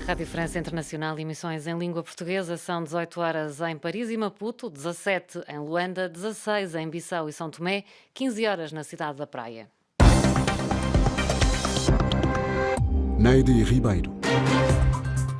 Rádio França Internacional, emissões em língua portuguesa, são 18 horas em Paris e Maputo, 17 em Luanda, 16 em Bissau e São Tomé, 15 horas na cidade da Praia. Neide Ribeiro.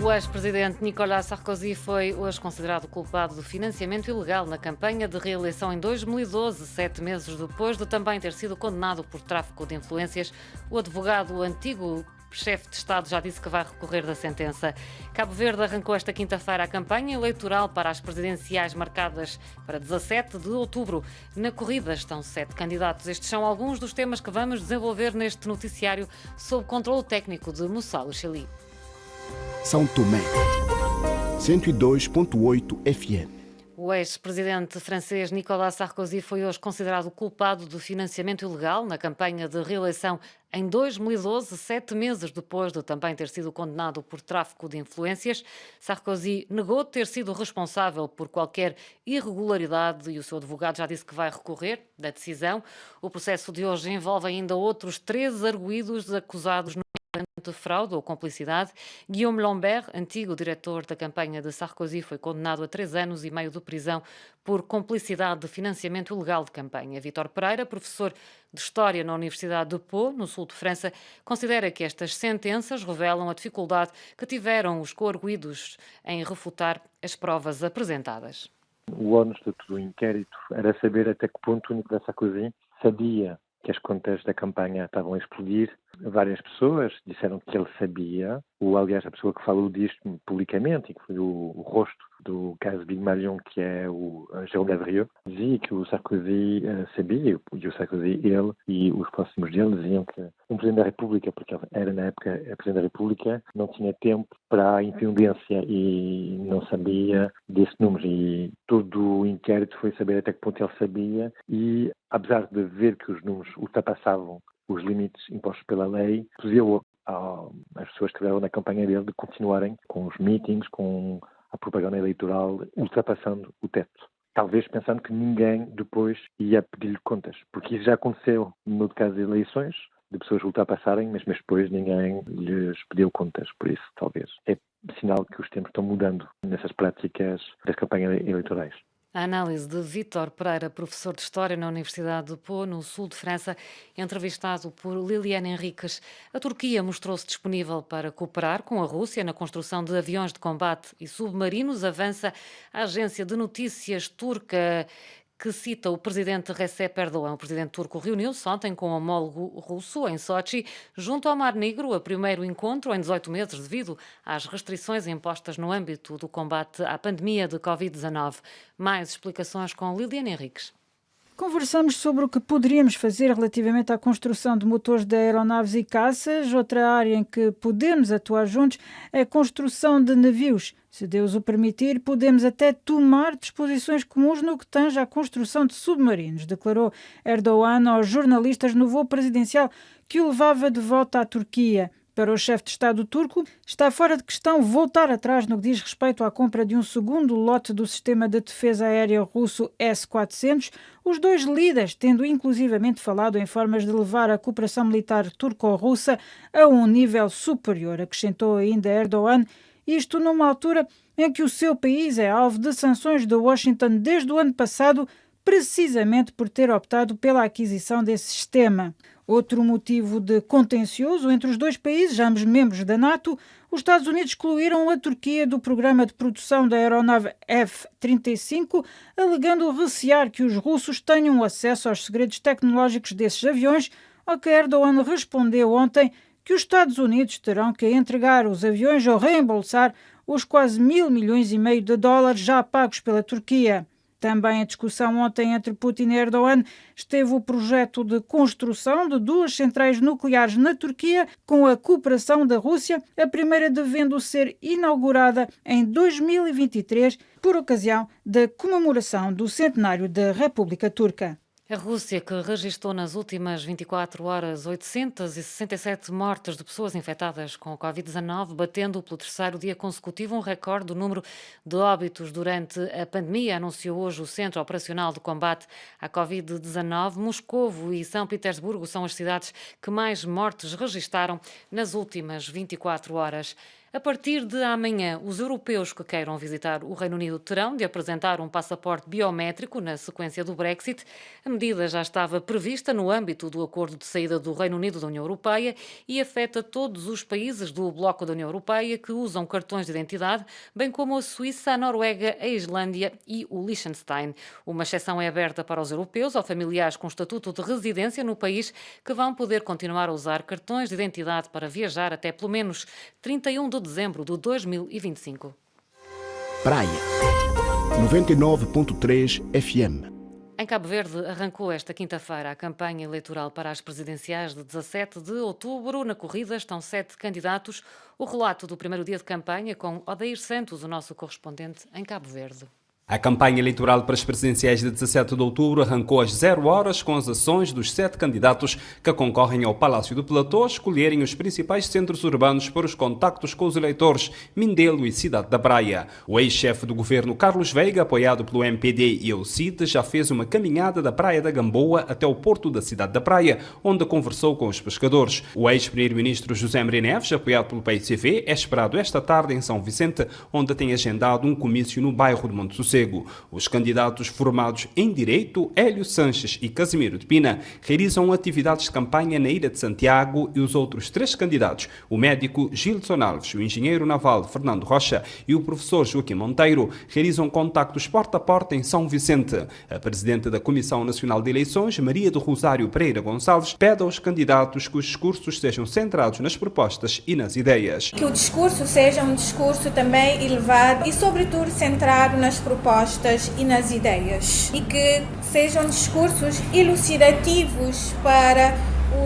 O ex-presidente Nicolas Sarkozy foi hoje considerado culpado do financiamento ilegal na campanha de reeleição em 2012, 7 meses depois de também ter sido condenado por tráfico de influências. O advogado antigo chefe de Estado já disse que vai recorrer da sentença. Cabo Verde arrancou esta quinta-feira a campanha eleitoral para as presidenciais marcadas para 17 de outubro. Na corrida estão 7 candidatos. Estes são alguns dos temas que vamos desenvolver neste noticiário sob controle técnico de Mussalo Cheli. São Tomé, 102.8 FM. O ex-presidente francês Nicolas Sarkozy foi hoje considerado culpado de financiamento ilegal na campanha de reeleição em 2012, 7 meses depois de também ter sido condenado por tráfico de influências. Sarkozy negou ter sido responsável por qualquer irregularidade e o seu advogado já disse que vai recorrer da decisão. O processo de hoje envolve ainda outros 13 arguidos acusados de fraude ou cumplicidade. Guillaume Lambert, antigo diretor da campanha de Sarkozy, foi condenado a 3 anos e meio de prisão por cumplicidade de financiamento ilegal de campanha. Vítor Pereira, professor de História na Universidade de Pau, no sul de França, considera que estas sentenças revelam a dificuldade que tiveram os coarguidos em refutar as provas apresentadas. O ónus de todo o inquérito era saber até que ponto o Nicolas Sarkozy sabia que as contas da campanha estavam a explodir. Várias pessoas disseram que ele sabia. Aliás, a pessoa que falou disto publicamente, e que foi o rosto do caso Big Malion, que é o Jérôme Lavrieux, dizia que o Sarkozy sabia, e o Sarkozy, ele e os próximos dele diziam que um Presidente da República, porque ele era na época Presidente da República, não tinha tempo para a incumbência e não sabia desse número. E todo o inquérito foi saber até que ponto ele sabia e, apesar de ver que os números ultrapassavam os limites impostos pela lei, pediu às pessoas que estiveram na campanha dele de continuarem com os meetings, com a propaganda eleitoral, ultrapassando o teto. Talvez pensando que ninguém depois ia pedir-lhe contas, porque isso já aconteceu no caso de eleições, de pessoas ultrapassarem, mas depois ninguém lhes pediu contas. Por isso, talvez, é sinal que os tempos estão mudando nessas práticas das campanhas eleitorais. A análise de Vítor Pereira, professor de História na Universidade de Pau, no sul de França, entrevistado por Liliane Henriques. A Turquia mostrou-se disponível para cooperar com a Rússia na construção de aviões de combate e submarinos. Avança a agência de notícias turca que cita o presidente Recep Erdogan. O presidente turco reuniu-se ontem com o homólogo russo em Sochi, junto ao Mar Negro, a primeiro encontro em 18 meses devido às restrições impostas no âmbito do combate à pandemia de Covid-19. Mais explicações com Liliane Henriques. Conversamos sobre o que poderíamos fazer relativamente à construção de motores de aeronaves e caças. Outra área em que podemos atuar juntos é a construção de navios. Se Deus o permitir, podemos até tomar disposições comuns no que tange à construção de submarinos, declarou Erdogan aos jornalistas no voo presidencial que o levava de volta à Turquia. Para o chefe de Estado turco, está fora de questão voltar atrás no que diz respeito à compra de um segundo lote do sistema de defesa aérea russo S-400, os dois líderes tendo inclusivamente falado em formas de levar a cooperação militar turco-russa a um nível superior, acrescentou ainda Erdogan, isto numa altura em que o seu país é alvo de sanções de Washington desde o ano passado, precisamente por ter optado pela aquisição desse sistema. Outro motivo de contencioso entre os dois países, ambos membros da NATO, os Estados Unidos excluíram a Turquia do programa de produção da aeronave F-35, alegando recear que os russos tenham acesso aos segredos tecnológicos desses aviões, ao que Erdogan respondeu ontem que os Estados Unidos terão que entregar os aviões ou reembolsar os quase $1,5 milhões de dólares já pagos pela Turquia. Também em discussão ontem entre Putin e Erdogan esteve o projeto de construção de 2 centrais nucleares na Turquia com a cooperação da Rússia, a primeira devendo ser inaugurada em 2023 por ocasião da comemoração do centenário da República Turca. A Rússia, que registrou nas últimas 24 horas 867 mortes de pessoas infectadas com a Covid-19, batendo pelo terceiro dia consecutivo um recorde do número de óbitos durante a pandemia, anunciou hoje o Centro Operacional de Combate à Covid-19. Moscovo e São Petersburgo são as cidades que mais mortes registaram nas últimas 24 horas. A partir de amanhã, os europeus que queiram visitar o Reino Unido terão de apresentar um passaporte biométrico na sequência do Brexit. A medida já estava prevista no âmbito do acordo de saída do Reino Unido da União Europeia e afeta todos os países do bloco da União Europeia que usam cartões de identidade, bem como a Suíça, a Noruega, a Islândia e o Liechtenstein. Uma exceção é aberta para os europeus ou familiares com estatuto de residência no país que vão poder continuar a usar cartões de identidade para viajar até pelo menos 31 de dezembro de 2025. Praia 99.3 FM. Em Cabo Verde, arrancou esta quinta-feira a campanha eleitoral para as presidenciais de 17 de outubro. Na corrida estão 7 candidatos. O relato do primeiro dia de campanha com Odair Santos, o nosso correspondente em Cabo Verde. A campanha eleitoral para as presidenciais de 17 de outubro arrancou às 0 horas com as ações dos 7 candidatos que concorrem ao Palácio do Platô escolherem os principais centros urbanos para os contactos com os eleitores, Mindelo e Cidade da Praia. O ex-chefe do governo Carlos Veiga, apoiado pelo MPD e o CID, já fez uma caminhada da Praia da Gamboa até o porto da Cidade da Praia, onde conversou com os pescadores. O ex-primeiro-ministro José Maria Neves, apoiado pelo PICV, é esperado esta tarde em São Vicente, onde tem agendado um comício no bairro de Monte Sossego. Os candidatos formados em Direito, Hélio Sanches e Casimiro de Pina, realizam atividades de campanha na Ilha de Santiago e os outros 3 candidatos, o médico Gilson Alves, o engenheiro naval Fernando Rocha e o professor Joaquim Monteiro, realizam contactos porta a porta em São Vicente. A presidente da Comissão Nacional de Eleições, Maria do Rosário Pereira Gonçalves, pede aos candidatos que os discursos sejam centrados nas propostas e nas ideias. Que o discurso seja um discurso também elevado e, sobretudo, centrado nas propostas e nas ideias, e que sejam discursos elucidativos para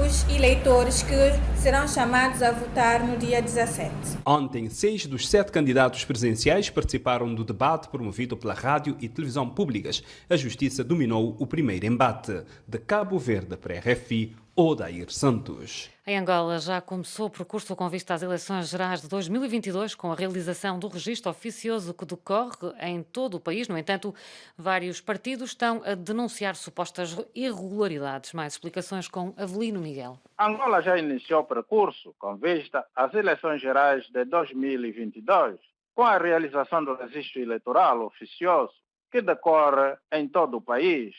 os eleitores que serão chamados a votar no dia 17. Ontem, 6 dos 7 candidatos presidenciais participaram do debate promovido pela rádio e televisão públicas. A Justiça dominou o primeiro embate. De Cabo Verde para a RFI, Odair Santos. Em Angola já começou o percurso com vista às eleições gerais de 2022, com a realização do registro oficioso que decorre em todo o país. No entanto, vários partidos estão a denunciar supostas irregularidades. Mais explicações com Avelino Miguel. Angola já iniciou o percurso com vista às eleições gerais de 2022, com a realização do registro eleitoral oficioso que decorre em todo o país.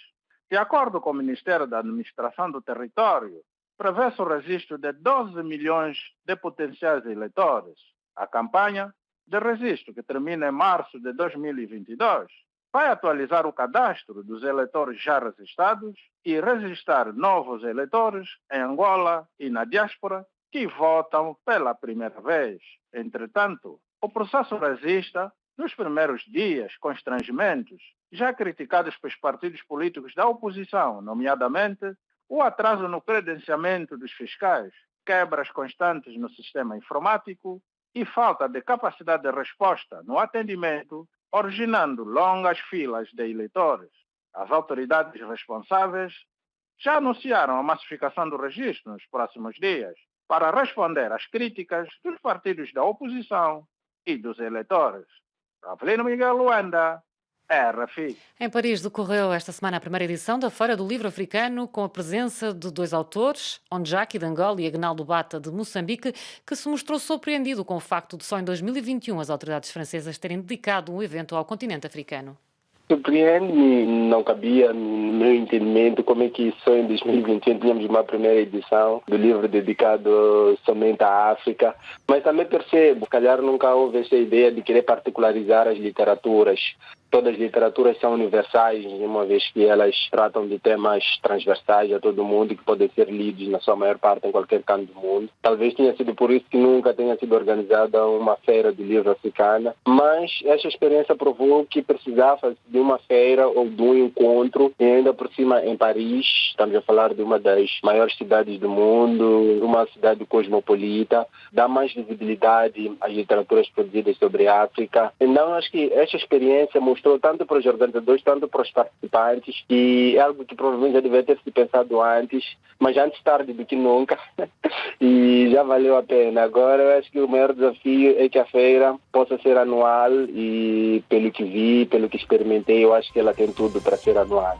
De acordo com o Ministério da Administração do Território, prevê-se o registro de 12 milhões de potenciais eleitores. A campanha de registro, que termina em março de 2022, vai atualizar o cadastro dos eleitores já registrados e registrar novos eleitores em Angola e na diáspora que votam pela primeira vez. Entretanto, o processo registra, nos primeiros dias, constrangimentos, já criticados pelos partidos políticos da oposição, nomeadamente o atraso no credenciamento dos fiscais, quebras constantes no sistema informático e falta de capacidade de resposta no atendimento, originando longas filas de eleitores. As autoridades responsáveis já anunciaram a massificação do registro nos próximos dias para responder às críticas dos partidos da oposição e dos eleitores. Avelino Miguel, Luanda, RFI. Em Paris decorreu esta semana a primeira edição da Feira do Livro Africano, com a presença de 2 autores, Onjaki de Angola e Agnaldo Bata de Moçambique, que se mostrou surpreendido com o facto de só em 2021 as autoridades francesas terem dedicado um evento ao continente africano. Surpreende-me, não cabia no meu entendimento como é que só em 2021 tínhamos uma primeira edição do livro dedicado somente à África, mas também percebo, se calhar nunca houve essa ideia de querer particularizar as literaturas. Todas as literaturas são universais, uma vez que elas tratam de temas transversais a todo mundo e que podem ser lidos na sua maior parte em qualquer canto do mundo. Talvez tenha sido por isso que nunca tenha sido organizada uma feira de livro africana, mas esta experiência provou que precisava de uma feira ou de um encontro, e ainda por cima em Paris. Estamos a falar de uma das maiores cidades do mundo, uma cidade cosmopolita, dá mais visibilidade às literaturas produzidas sobre a África. Então acho que esta experiência mostrou tanto para os organizadores, tanto para os participantes, e é algo que provavelmente já devia ter sido pensado antes, mas antes tarde do que nunca, e já valeu a pena. Agora eu acho que o maior desafio é que a feira possa ser anual, e pelo que vi, pelo que experimentei, eu acho que ela tem tudo para ser anual.